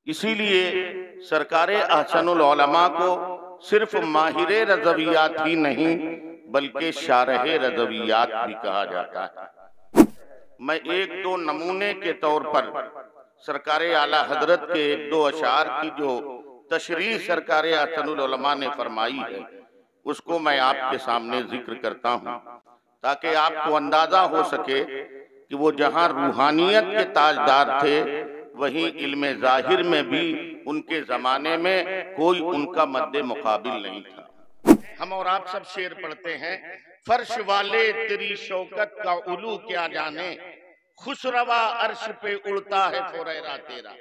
इसीलिए सरकारे अहसनुल उलमा को सिर्फ माहिर रज़वियात ही नहीं बल्कि शारह रज़वियात भी कहा जाता है। मैं एक दो नमूने के तौर पर सरकारे आला हजरत के एक दो अशार की जो तशरीह सरकारे अहसनुल उलमा ने फरमाई है उसको मैं आपके सामने जिक्र करता हूँ, ताकि आपको अंदाजा हो सके कि वो जहाँ रूहानियत के ताजदार थे वहीं इल्म जाहिर में भी उनके जमाने में कोई उनका मद्दे मुकाबिल नहीं था। हम और आप सब शेर पढ़ते हैं, फर्श वाले तेरी शौकत का उलू क्या जाने, खुशरवा अर्श पे उड़ता है फुरैरा तेरा।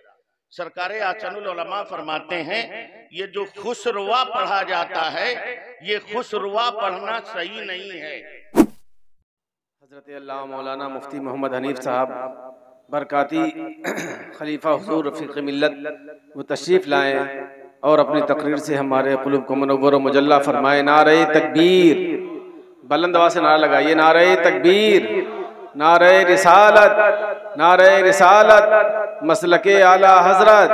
सरकारे अहसनुल उलमा फरमाते हैं ये जो खुशरवा पढ़ा जाता है ये खुशरवा पढ़ना सही नहीं है। हज़रत अल्लाह मौलाना मुफ्ती मोहम्मद हनीफ साहब बरकाती खलीफा हुजूर रफ़ीक़ मिल्लत वो तशरीफ़ लाएँ और अपनी तकरीर से हमारे क़ुलूब को मुनव्वर व मुजल्ला फरमाए। नारे तकबीर, बुलंद आवाज़ से नारा लगाइए, नारे तकबीर, नारे रिसालत, नारे रिसालत, मसलके आला हज़रत,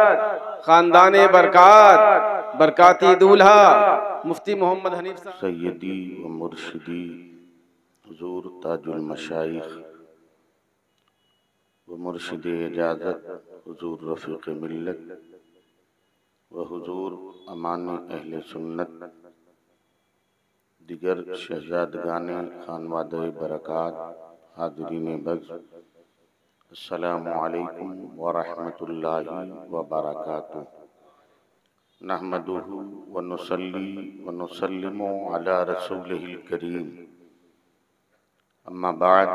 ख़ानदाने बरकात, बरकाती दूल्हा मुफ्ती मोहम्मद हनीफ साहब। सैयदी व मुर्शिदी हुजूर ताजुल मशाइख व मुर्शिद इजाज़त हुजूर रफ़ीक़ मिल्लत व हुजूर अमान अहले सुन्नत, दिगर शहजादगाने खानवादे बरकात, हाज़रीन बज़, अस्सलामु अलैकुम व रहमतुल्लाहि व बरकातुहू। नहमदुहु व नुसल्ली व नुसल्लिमु अला रसूलिहिल करीम, अम्मा बाद,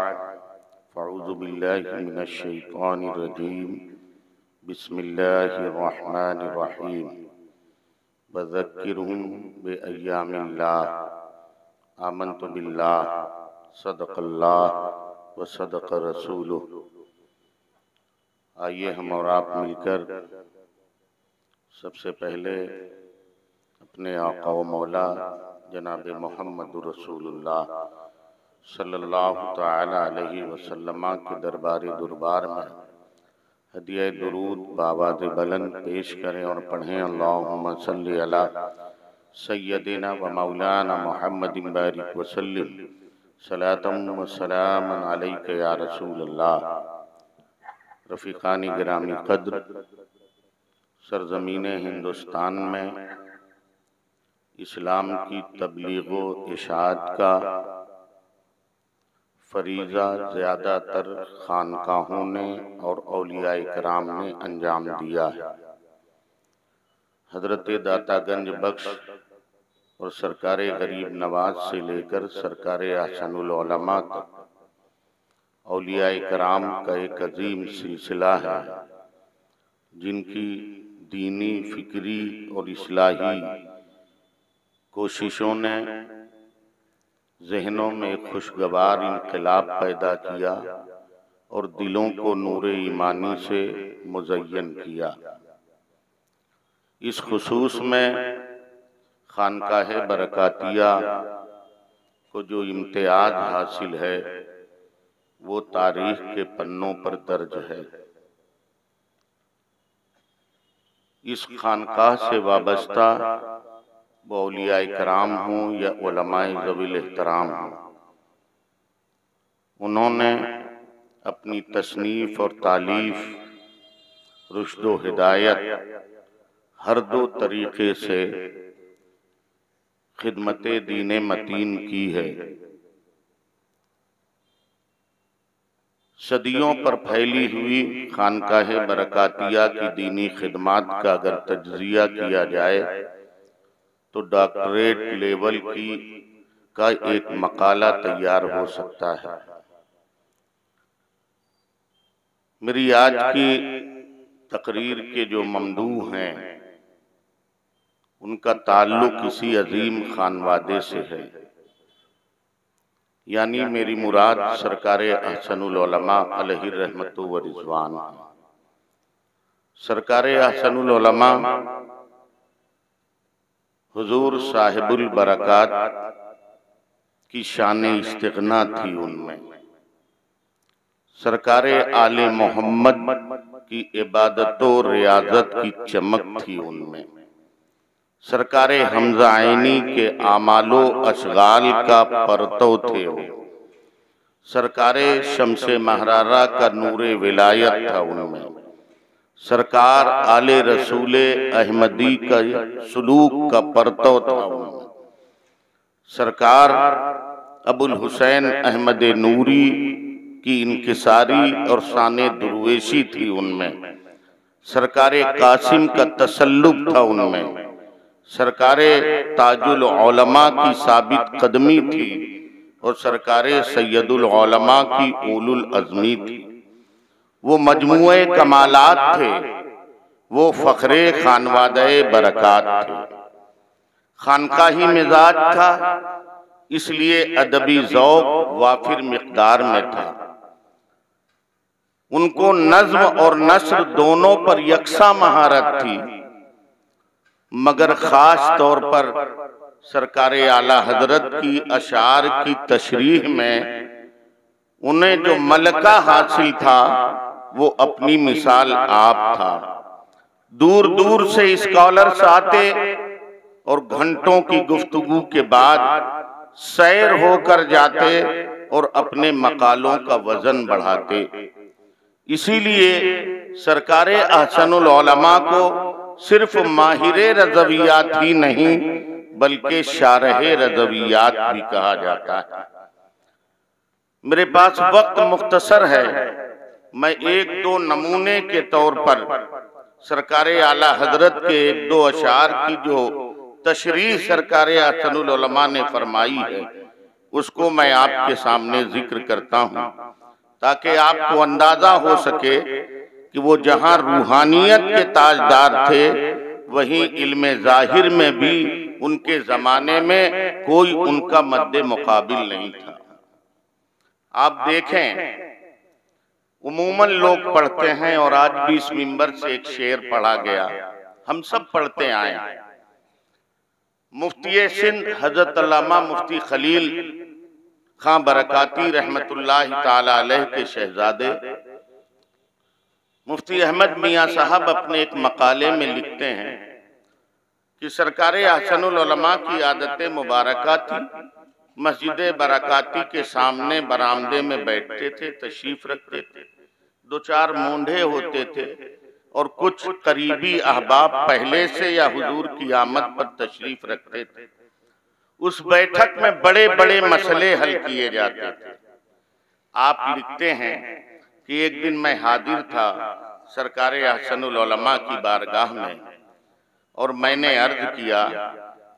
फ़अऊज़ु बिल्लाहि मिनश शैतानिर रजीम, बिस्मिल्लाहिर रहमानिर रहीम, वज़क्किरहुम बिअय्यामिल्लाह, आमन्तु बिल्लाह, सदक़ल्लाह व सदक़ रसूलुहु। आइए हम और आप मिलकर सबसे पहले अपने आका व मौला जनाब मोहम्मद रसूलुल्लाह सल्लल्लाहु तआला अलैहि वसल्लम के दरबार में हदिया दुरूद बावाज़ बुलंद पेश करें और पढ़ें, अल्लाहुम्मा सल्ली अला सय्यदिना व मौलाना मुहम्मदिन बारिक व सल्लिम सलातम व सलामन अलैका या रसूलल्लाह। रफ़ीक़ानी गिरामी क़द्र, सरज़मीन हिंदुस्तान में इस्लाम की तबलीग व इशाअत का फरीज़ा ज़्यादातर खानकाहों ने और औलियाए किराम ने अंजाम दिया है। हज़रत दातागंज बख्श और सरकारे गरीब नवाज से लेकर सरकारे अहसनुल उलमा तक औलियाए किराम का एक अजीम सिलसिला है, जिनकी दीनी, फिक्री और इस्लाही कोशिशों ने ज़हनों में खुशगवार इनकलाब पैदा किया और दिलों को नूरे ईमानी से मुज़य्यन किया। इस खुसूस में खानकाह बरकातिया को जो इम्तियाज हासिल है वो तारीख के पन्नों पर दर्ज है। इस खानकाह से वाबस्ता वो औलियाए किराम हों या उलमाए ज़वील एहतराम हों, उन्होंने अपनी तसनीफ़ और तालीफ़, रुश्द व हिदायत हर दो तरीक़े से खिदमत दीन मतीन की है। सदियों पर फैली हुई खानकाह बरकातिया की दीनी खिदमात का अगर तज्ज़िया किया जाए तो डॉक्टरेट लेवल का एक मकाला तैयार हो सकता है। मेरी आज की तकरीर के जो ममदूह हैं उनका ताल्लुक किसी अजीम खानवादे से है, यानी मेरी मुराद सरकारे अहसनुल उलमा अलैहि रहमतु व रिज़वान। सरकारे अहसनुल उलमा हुजूर साहिबुल बरकात की शान इस्तिग़ना थी उनमें। सरकारे आले मोहम्मद की इबादतों रियाजत की चमक थी उनमें। सरकारे हमजा आइनी के आमालो अशगाल का परतव थे वो। सरकारे शमसे महरारा का नूरे विलायत था उनमें। सरकार आले रसूले अहमदी का सुलूक का परतव था उनमें। सरकार अबुल हुसैन अहमद नूरी की इनकिसारी और शाने दुर्वेशी थी उनमें। सरकारे कासिम का तसल्लुब था उनमें। सरकारे ताजुल उलमा की साबित कदमी थी और सरकारे सैयदुल उलमा की उलुल अज़मी थी। वो मजमुए कमालात थे, वो फ़ख्रे खानवादे बरकात थे। खानकाही मिजाज था, इसलिए अदबी ज़ौक़ वाफिर मिक़दार में था। उनको नज़्म और नस्र दोनों पर यकसा महारत थी, मगर ख़ास तौर पर सरकारे आला हजरत की अशार की तशरीह में उन्हें जो मलका हासिल था वो अपनी मिसाल आप था। दूर दूर से स्कॉलर्स आते और घंटों की गुफ्तगू के बाद सैर होकर जाते और अपने मकालों का वजन बढ़ाते। इसीलिए सरकारे अहसनुल उलमा को सिर्फ माहिरे रज़वियात ही नहीं बल्कि शारहे रज़वियात भी कहा जाता है। मेरे पास वक्त मुख्तसर है, मैं एक दो नमूने के तौर पर सरकारे आला हजरत के एक दो अशार की जो तशरीह सरकारे अहसनुल उलमा ने फरमाई है उसको मैं आपके सामने जिक्र करता हूँ, ताकि आपको अंदाजा हो सके कि वो जहाँ रूहानियत के ताजदार थे वहीं इल्मे ज़ाहिर में भी उनके ज़माने में कोई उनका मद्दे मुकाबिल नहीं था। आप देखें, उमूमन लोग पढ़ते हैं और आज भी इस मिंबर से एक शेर पढ़ा गया, हम सब पढ़ते आए। मुफ्ती सिंध हजरत अल्लामा मुफ्ती खलील खां बरकाती रहमतुल्लाह ताला अलैह के शहजादे मुफ्ती अहमद मियाँ साहब अपने एक मकाले में लिखते हैं कि सरकारे अहसनुल उलमा की आदत मुबारका थी, मस्जिद बरकाती के सामने बरामदे में बैठते थे, तशरीफ रखते थे, दो चार मूंढे होते थे और कुछ करीबी अहबाब पहले से या हुजूर की आमद पर तशरीफ रखते थे। उस बैठक में बड़े बड़े मसले हल किए जाते थे। आप लिखते हैं कि एक दिन मैं हाजिर था सरकारे अहसनुल उलमा की बारगाह में और मैंने अर्ज किया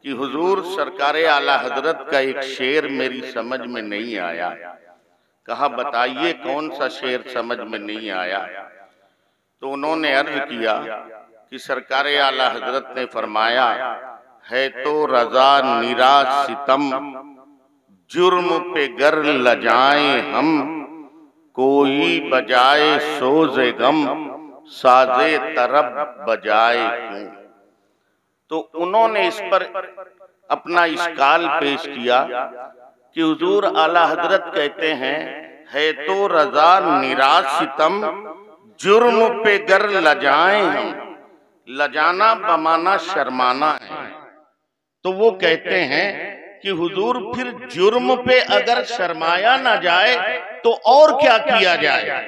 कि हुजूर सरकारे आला हजरत का एक शेर मेरी समझ में नहीं आया। कहा बताइए कौन सा शेर समझ में नहीं आया? तो उन्होंने अर्ज किया कि सरकारे आला हजरत ने फरमाया है तो रजा निरा सितम, जुर्म पे गर लजाए हम, कोई बजाए सोज़े गम, साजे तरब बजाए क्यों। तो उन्होंने इस पर अपना इश्काल पेश किया कि हुजूर आला हजरत कहते हैं है तो रजा निराज सितम, जुर्म पे गर लजाए हम। लजाना बमाना शर्माना है। तो वो कहते हैं कि हुजूर फिर जुर्म पे अगर शर्माया ना जाए तो और क्या किया जाए।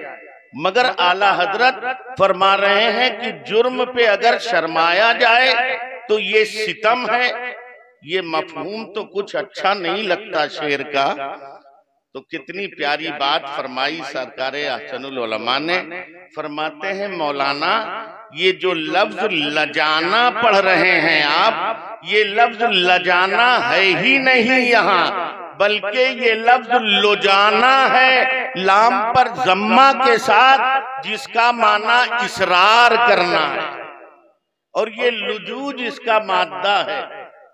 मगर आला हजरत फरमा रहे हैं कि जुर्म पे अगर शर्माया जाए तो ये सितम है। ये मफहूम तो कुछ अच्छा नहीं लगता शेर का। तो कितनी प्यारी बात फरमाई सरकारे अहसनुल उलमा ने। फरमाते हैं मौलाना ये जो लफ्ज लजाना पढ़ रहे हैं आप, ये लफ्ज लजाना है ही नहीं यहाँ, बल्कि ये लफ्ज लुजाना है, लाम पर जम्मा के साथ, जिसका माना इसरार करना है और ये लुजूज इसका मादा है।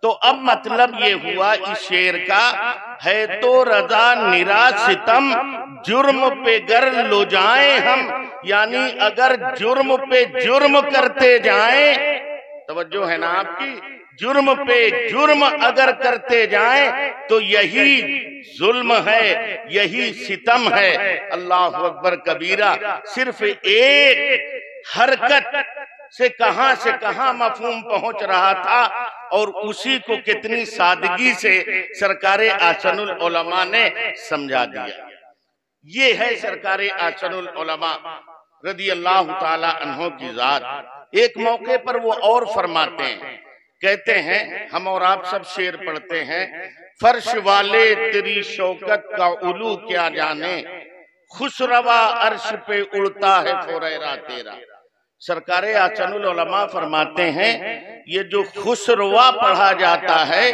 तो अब मतलब ये हुआ इस शेर का है तो रजा निरा सितम, जुर्म पे गर लुजाए हम, यानी अगर जुर्म पे जुर्म करते जाएं, तवज्जो है ना आपकी, जुर्म पे जुर्म अगर करते जाएं तो यही जुल्म है, यही सितम है। अल्लाह अकबर कबीरा। सिर्फ एक हरकत से कहां मफहूम पहुंच रहा था और उसी को कितनी सादगी से सरकारे आसनुल उलमा ने समझा दिया। ये है सरकारे आसनुल उलमा रदी अल्लाह ताला अन्हो की जात। एक मौके पर वो और फरमाते हैं, कहते हैं, हम और आप सब शेर पढ़ते हैं, फर्श वाले तेरी शौकत का उलू क्या जाने, खुशरवा अर्श पे उड़ता है फुरैरा तेरा। सरकारे आसनुल उलमा फरमाते हैं, ये जो खुशरवा पढ़ा जाता है,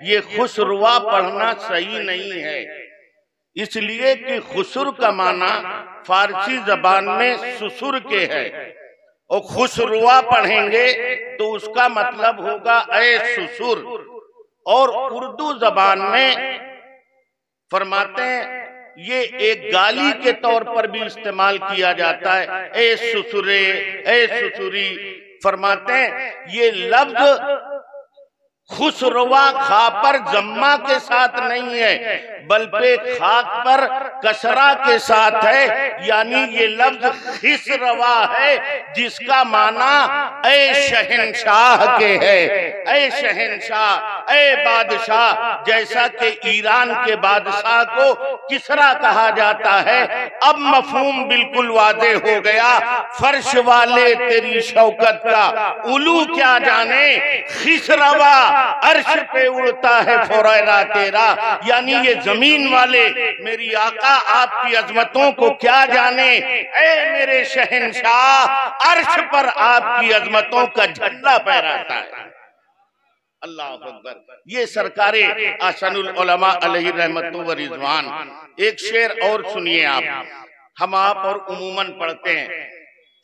ये खुशरवा पढ़ना सही नहीं है, इसलिए कि खुसुर का माना फारसी जबान में सुसुर के है, और खुशरवा पढ़ेंगे तो उसका मतलब होगा ए सुसुर। और उर्दू जबान में फरमाते हैं ये एक गाली के तौर पर भी इस्तेमाल किया जाता है, ए सुसुरे, ए सुसुरी। फरमाते हैं ये लफ्ज खुसरवा खा पर जम्मा के साथ नहीं है, बल्कि खाक पर कसरा के साथ है, यानी ये लफ्ज खिसरवा है, जिसका माना ए शहनशाह के है, ए शहनशाह, ए बादशाह। जैसा कि ईरान के बादशाह को किसरा कहा जाता है। अब मफहूम बिल्कुल वादे हो गया। फर्श वाले तेरी शौकत का उलू क्या जाने, खिसरवा अर्श पे उड़ता है फुरैरा तेरा, यानी ये जमीन वाले मेरी आका आपकी अजमतों को क्या जाने। ऐ मेरे शहनशाह, अर्श पर आपकी अजमतों का झंडा फहराता है। अल्लाह अकबर। ये सरकारे आसनुल उलमा अलैहि रहमतु व रिजवान। एक शेर और सुनिए आप, हम आप और उमूमन पढ़ते हैं।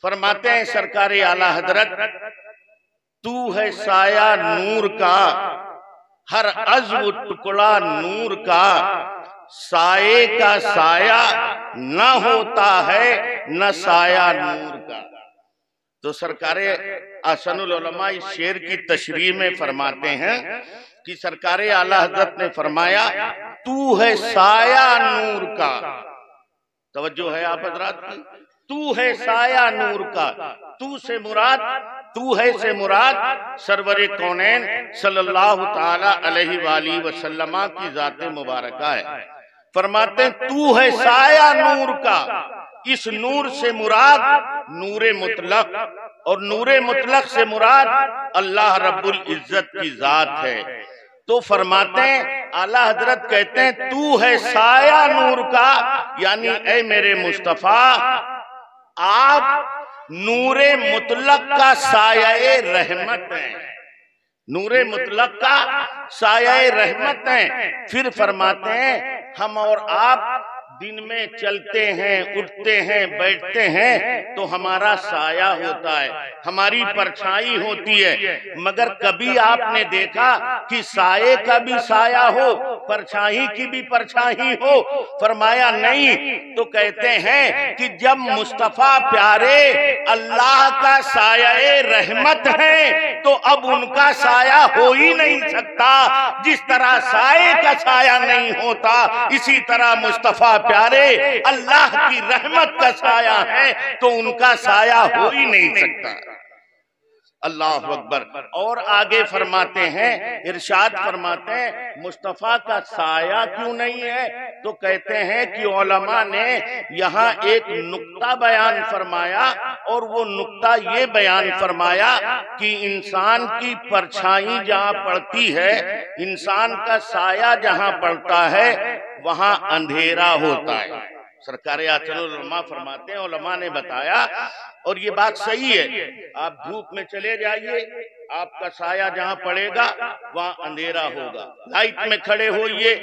फरमाते हैं सरकारे आला हजरत, तू है साया नूर का, हर अज़्व टुकड़ा नूर का, साये का साया न होता है न साया नूर का। तो सरकारे आसनुल उलमा इस शेर की तशरीह में फरमाते हैं कि सरकारे आला हजरत ने फरमाया, तू है साया नूर का। तवज्जो है आप हजरात की, तू है साया नूर का। तू से मुराद, तू है से मुराद सरवरे कौनैन सल्लल्लाहु ताला अलैहि वाली वसल्लमा की जाते मुबारका है। फरमाते हैं तू है साया नूर का। इस नूर से मुराद नूरे मुतलक, और नूरे मुतलक से मुराद अल्लाह रब्बुल इज्जत की जात है। तो फरमाते हैं आला हजरत कहते हैं तू है साया नूर का, यानी ऐ मेरे मुस्तफा आप नूरे मुतलक का साया रहमत है, नूरे मुतलक का साया रहमत है। फिर फरमाते हैं हम और आप दिन में चलते हैं, उठते हैं, बैठते हैं तो हमारा साया होता है, हमारी परछाई होती है। मगर कभी आपने देखा कि साये का भी साया हो, परछाई की भी परछाई हो? फरमाया नहीं। तो कहते हैं कि जब मुस्तफा प्यारे अल्लाह का साया रहमत है तो अब उनका साया हो ही नहीं सकता। जिस तरह साये का साया नहीं होता, इसी तरह मुस्तफा प्यारे अल्लाह की रहमत का साया है तो उनका साया हो ही नहीं सकता। अल्लाह अकबर। और आगे फरमाते हैं, इरशाद फरमाते हैं मुस्तफा का साया क्यों नहीं है? तो कहते हैं कि उलमा ने यहाँ एक नुक्ता बयान फरमाया, और वो नुक्ता ये बयान फरमाया कि इंसान की परछाई जहाँ पड़ती है, इंसान का साया जहाँ पड़ता है, वहाँ अंधेरा होता है। सरकारे आसनुल उलमा फरमाते हैं, उलमा ने बताया और ये बात सही है। आप धूप में चले जाइए, आपका साया जहाँ पड़ेगा वहाँ अंधेरा होगा। लाइट में खड़े होइए,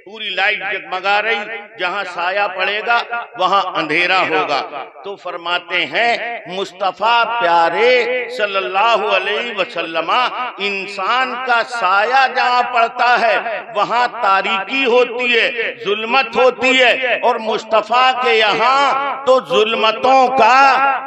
पूरी लाइट जगमगा रही, जहाँ साया पड़ेगा वहाँ अंधेरा होगा। तो फरमाते हैं मुस्तफा प्यारे सल्लल्लाहु अलैहि वसल्लमा, इंसान का साया जहाँ पड़ता है वहाँ तारीकी होती है, जुल्मत होती है, और मुस्तफा के यहाँ तो जुल्मतों का,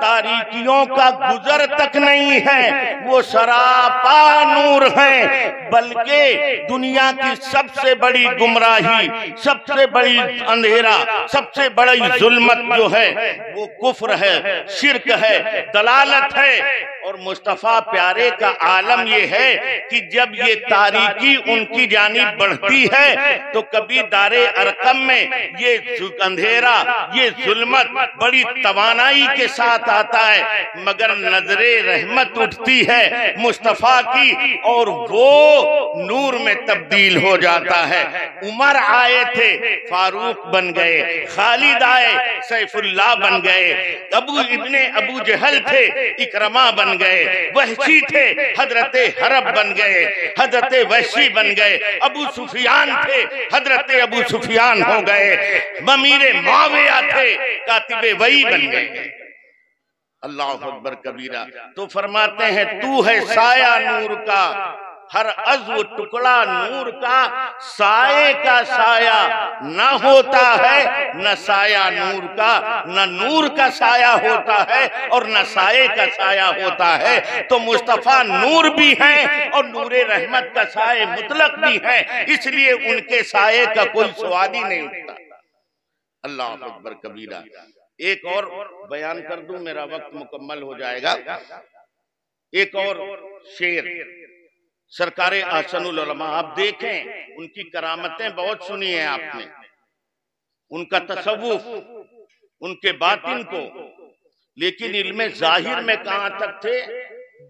तारीकियों का गुजर तक नहीं है, वो सरापा नूर है। बल्कि दुनिया की सबसे बड़ी गुमराही गुमराही, सबसे बड़ी अंधेरा, सबसे बड़ी जुल्मत जो है वो कुफ्र है, शिर्क है, दलालत है। और मुस्तफा प्यारे का आलम ये है कि जब ये तारीकी उनकी जानिब बढ़ती है तो कभी दारे अरकम में ये अंधेरा, ये जुल्मत बड़ी तवानाई के साथ आता है, मगर नजरे रहमत उठती है मुस्तफा की और वो नूर में तब्दील हो जाता है। उमर आए थे, फारूक बन गए, खालिद आए, सैफुल्लाह बन गए, अबू जहल थे, इकरमा बन गए, वहशी थे, हजरते हरब बन गए, हजरते वहशी बन गए, अबू सुफियान थे, हजरते अबू सुफियान हो गए, ममीरे माविया थे, कातिबे वही बन गए। अल्लाह अकबर कबीरा। तो फरमाते हैं तू है साया नूर का, हर अज़्व टुकड़ा नूर का, साये का साया न होता है, न साया नूर का, न नूर का साया होता है और न साये का साया होता है। तो मुस्तफा नूर भी हैं और नूरे रहमत का साये मुतलक भी है, इसलिए उनके साये का कोई सवाल ही नहीं उठता। अल्लाह अकबर कबीरा। एक और बयान कर दूं, मेरा वक्त मुकम्मल हो जाएगा। एक और शेर सरकारे अहसनुल उलमा, आप देखें उनकी करामतें बहुत सुनी हैं आपने, उनका तसव्वुफ, उनके बातिन को, लेकिन इल्मे जाहिर में कहां तक थे?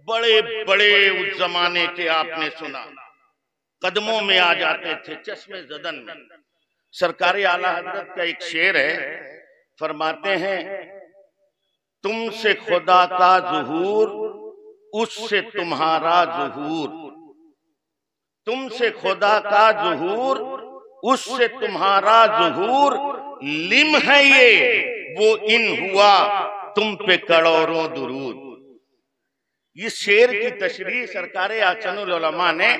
बड़े बड़े उस जमाने के आपने सुना, कदमों में आ जाते थे, चश्मे जदन में। सरकारे आला हजरत का एक शेर है, फरमाते हैं तुमसे खुदा का ज़ुहूर, उससे तुम्हारा ज़ुहूर, तुमसे खुदा का ज़ुहूर, उससे तुम्हारा ज़ुहूर, लिम है ये वो इन हुआ तुम पे करोड़ों दुरूद। इस शेर की तशरीह सरकारे अहसनुल उलमा ने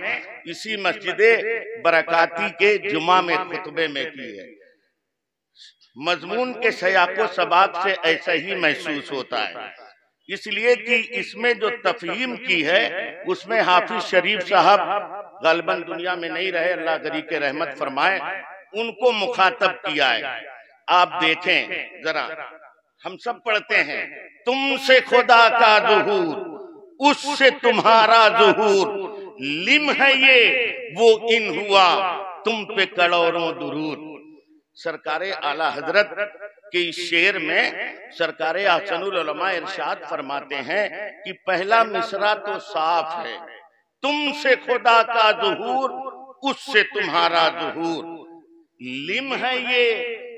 इसी मस्जिदे बरकाती के जुमा में खुतबे में की है। मजमून के सयाको सबाक से ऐसा ही महसूस होता है, इसलिए कि इसमें जो तफहीम की है उसमें हाफिज शरीफ साहब गालिबन दुनिया में नहीं रहे, अल्लाह गरी के रहमत फरमाए, उनको मुखातब किया है। आप देखें जरा, हम सब पढ़ते हैं तुमसे खुदा का ज़ुहूर, उससे तुम्हारा ज़ुहूर, लिम है ये वो इन हुआ तुम पे करोड़ों दुरूद। सरकारे आला हजरत के इस शेर में सरकारे अहसनुल उलमा इरशाद फरमाते हैं कि पहला मिसरा तो साफ है, तुमसे खुदा का ज़ुहूर, उससे तुम्हारा ज़ुहूर, लिम है ये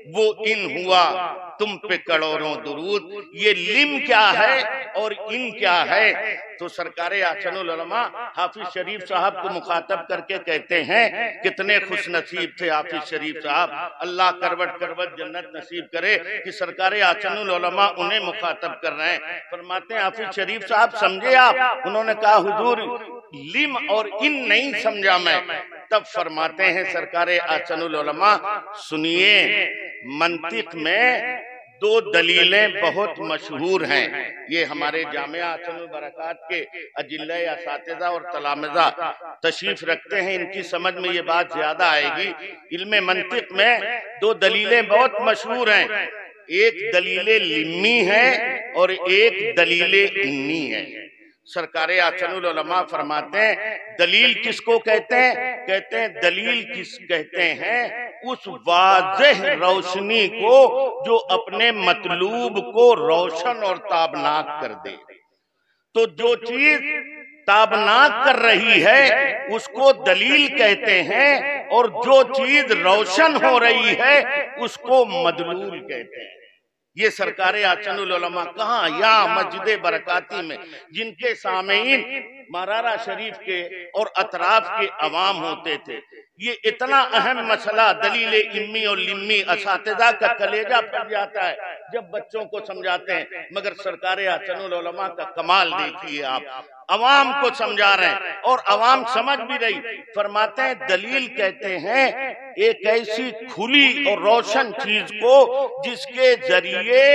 वो इन हुआ तुम पे करोड़ों दुरूद। ये लिम क्या है और इन क्या है? तो सरकारे अहसनुल उलमा हाफिज शरीफ साहब को मुखातब करके कहते हैं, कितने खुश नसीब थे हाफिज शरीफ साहब, अल्लाह करवट करवट जन्नत नसीब करे कि सरकारे अहसनुल उलमा उन्हें मुखातब कर रहे हैं। फरमाते हैं हाफिज शरीफ साहब समझे आप? उन्होंने कहा हुजूर लिम और इन नहीं समझा मैं। तब फरमाते हैं सरकारे अहसनुल उलमा, सुनिए, मंतिक में दो दलीलें बहुत मशहूर हैं, ये हमारे जामिया अहसनुल बरकात के अजिल्ला असातिज़ा और तलामिज़ा तशरीफ रखते हैं, इनकी समझ में ये बात ज्यादा आएगी। इल्मे मंतिक में दो दलीलें बहुत मशहूर हैं, एक दलीले लिम्मी है और एक दलीले इन्नी है। सरकारे अहसनुल उलमा फरमाते हैं दलील किसको कहते हैं? कहते हैं दलील किस कहते हैं उस वाज़ेह रोशनी को जो अपने मतलूब को रोशन और ताबनाक कर दे। तो जो चीज ताबनाक कर रही है उसको दलील कहते हैं और जो चीज रोशन हो रही है उसको मदलूल कहते हैं। ये सरकारे अहसनुल उलमा कहाँ? यहाँ मस्जिद बरकाती में, जिनके सामईन मरारा शरीफ के और अतराफ के अवाम होते थे। ये इतना अहम मसला दलील इम्मी और लिम्मी असातिज़ा का कलेजा फट जाता है जब बच्चों को समझाते हैं, मगर सरकारे अहसनुल उलमा का कमाल देखिए आप, अवाम को समझा रहे हैं और अवाम समझ भी रही। फरमाते हैं दलील कहते हैं एक ऐसी खुली और रोशन चीज को जिसके जरिए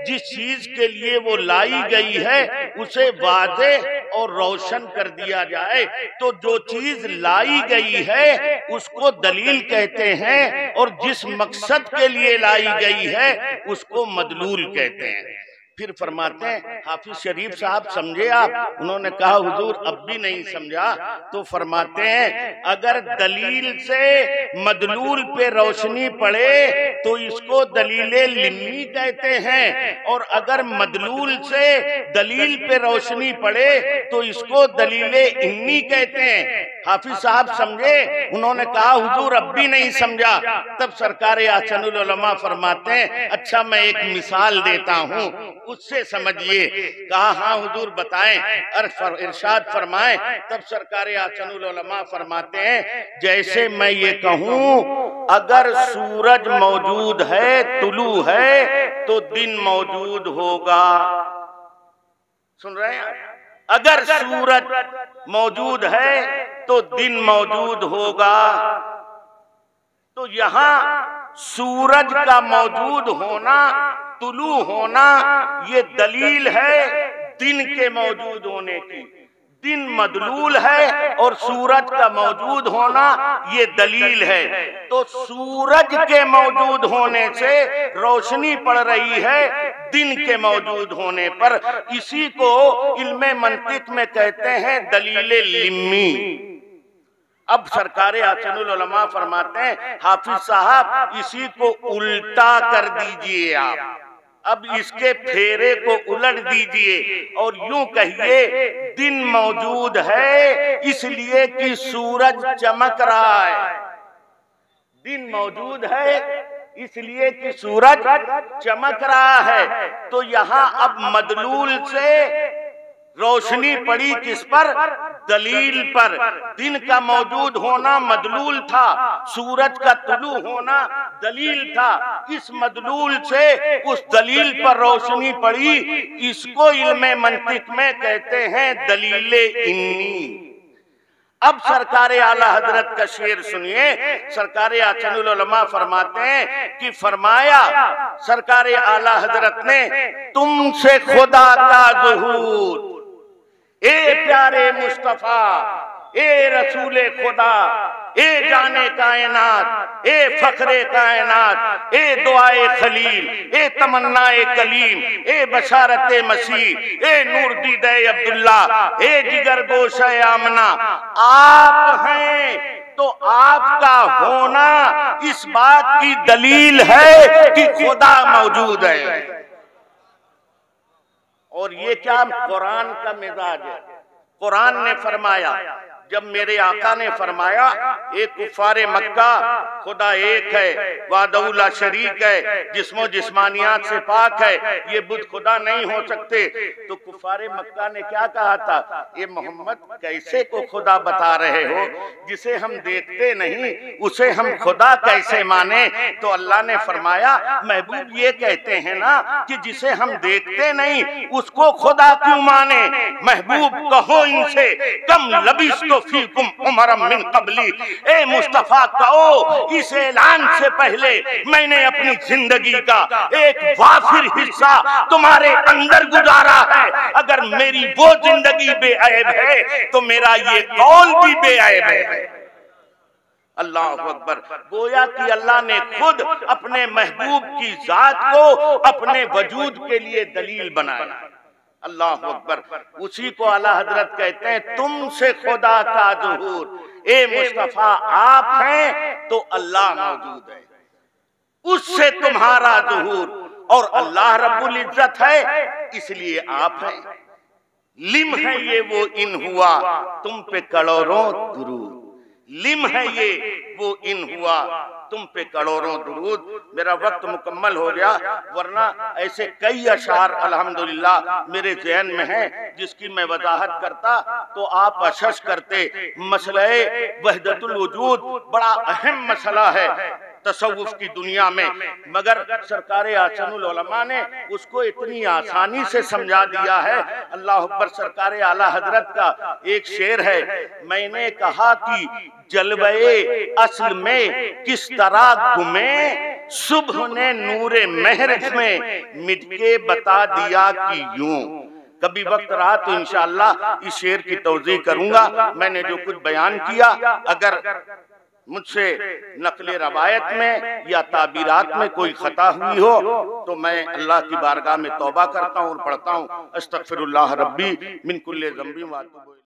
जिस चीज के लिए वो लाई गई है उसे वाज़ेह और रोशन कर दिया जाए तो जो चीज लाई गई है उसको दलील कहते हैं, और जिस मकसद के लिए लाई गई है उसको मदलूल कहते हैं। फिर फरमाते हैं हाफिज शरीफ साहब समझे आप? उन्होंने कहा हुजूर अब भी नहीं समझा। तो फरमाते हैं अगर दलील से मदलूल पे रोशनी पड़े तो इसको दलीले लिम्मी कहते हैं, और अगर मदलूल से दलील पे रोशनी पड़े तो इसको दलीले इन्नी कहते हैं। हाफिज साहब समझे? उन्होंने कहा हुजूर अब भी नहीं समझा। तब सरकार आसनुल उलमा फरमाते हैं अच्छा मैं एक मिसाल देता हूँ, उससे समझिए। कहा हाँ हुजूर बताएं। इरशाद फरमाएं। तब सरकार आसनुल उलमा फरमाते हैं जैसे मैं ये कहूँ अगर सूरज मौजूद है, तुलू है, तो दिन मौजूद होगा। सुन रहे हैं? अगर सूरज मौजूद है तो दिन मौजूद होगा। तो यहाँ सूरज का मौजूद होना, तुलू होना, ये दलील है दिन के मौजूद होने की। दिन मदलूल है और सूरज का मौजूद होना ये दलील है। तो सूरज के मौजूद होने से रोशनी पड़ रही है दिन के मौजूद होने पर। इसी को इल्मे मंतिक में कहते हैं दलील लिम्मी। अब सरकारे आसनुल उलमा फरमाते हैं हाफिज साहब इसी को उल्टा कर दीजिए आप। अब इसके फेरे को उलट दीजिए और यूं कहिए दिन मौजूद है इसलिए कि सूरज चमक रहा है। दिन मौजूद है इसलिए कि सूरज चमक रहा है। तो यहाँ अब मदलूल से रोशनी पड़ी किस पर? दलील पर। दिन का मौजूद होना मदलूल था, सूरज का तुलू होना दलील था। इस मदलूल से उस दलील पर रोशनी पड़ी। इसको इल्मे मंतिक में कहते हैं दलीले इन्नी। अब सरकारे आला हजरत का शेर सुनिए। सरकारे आसनुल उलमा फरमाते हैं कि फरमाया सरकारे आला हजरत ने तुमसे खुदा का ज़ुहूर, ए प्यारे मुस्तफा, ए रसूले खुदा, ए जाने कायनात, ए फखरे कायनात, ए दुआए खलील, ए तमन्नाए कलीम, ए बशारते मसीह, ए नूर दीदे अब्दुल्ला, ए जिगर गोशे आमना, आप हैं। तो आपका होना इस बात की दलील है कि खुदा मौजूद है। और ये क्या कुरान का मिजाज है। कुरान ने फरमाया, जब मेरे आका ने फरमाया एक कुफारे मक्का खुदा एक है, वादउला शरीक है, जिस्मो जिस्मानियात से पाक है, ये बुत खुदा नहीं हो सकते। तो कुफारे मक्का ने क्या कहा था? ये मोहम्मद कैसे को खुदा बता रहे हो? जिसे हम देखते नहीं उसे हम खुदा कैसे माने? तो अल्लाह ने फरमाया महबूब ये कहते हैं ना कि जिसे हम देखते नहीं उसको खुदा क्यों माने? महबूब कहो इनसे कम लबिस फीकुम उमरम मिन क़ब्ली। ए मुस्तफा कहो इस ऐलान से पहले मैंने अपनी जिंदगी का एक वाफिर हिस्सा तुम्हारे अंदर गुजारा है। अगर मेरी वो जिंदगी बेअयब है तो मेरा ये कौल भी बेअयब है। अल्लाह अकबर। गोया कि अल्लाह ने खुद अपने महबूब की जात को अपने वजूद के लिए दलील बनाया। अल्लाह अकबर। उसी को आला हजरत कहते हैं तुमसे खुदा का ज़ुहूर, ए मुस्तफा आप हैं तो अल्लाह मौजूद है, उससे तुम्हारा ज़ुहूर। और अल्लाह रब्बुल इज्जत है इसलिए आप हैं। लिम है ये वो इन हुआ तुम पे करोड़ों दुरूद। लिम है ये वो इन हुआ तुम पे करोड़ों दुरूद। मेरा वक्त मुकम्मल हो गया, वरना ऐसे कई अशार अल्हम्दुलिल्लाह मेरे ज़हन में हैं जिसकी मैं वजाहत करता तो आप अशश करते। मसले वहदतुल वजूद बड़ा अहम मसला है तसव्वुफ की दुनिया में, मगर सरकारे आसनुल उलमा ने उसको इतनी आसानी से समझा दिया है। अल्लाह अकबर। सरकारे आला हजरत का एक शेर है, मैंने कहा कि जलवे असल में किस तरह गुमे, सुबह ने नूरे महरज में मिट के बता दिया कि यूं। कभी वक्त रहा तो इंशाअल्लाह इस शेर की तौज़ीह करूंगा। मैंने जो कुछ बयान किया, अगर मुझसे नकले रवायत में या ताबीरात में कोई खता हुई हो तो मैं अल्लाह की बारगाह में तौबा करता हूँ और पढ़ता हूँ, अस्तगफिरुल्लाह रब्बी मिन कुल्ली ज़ंबी व अतूबु इलैह।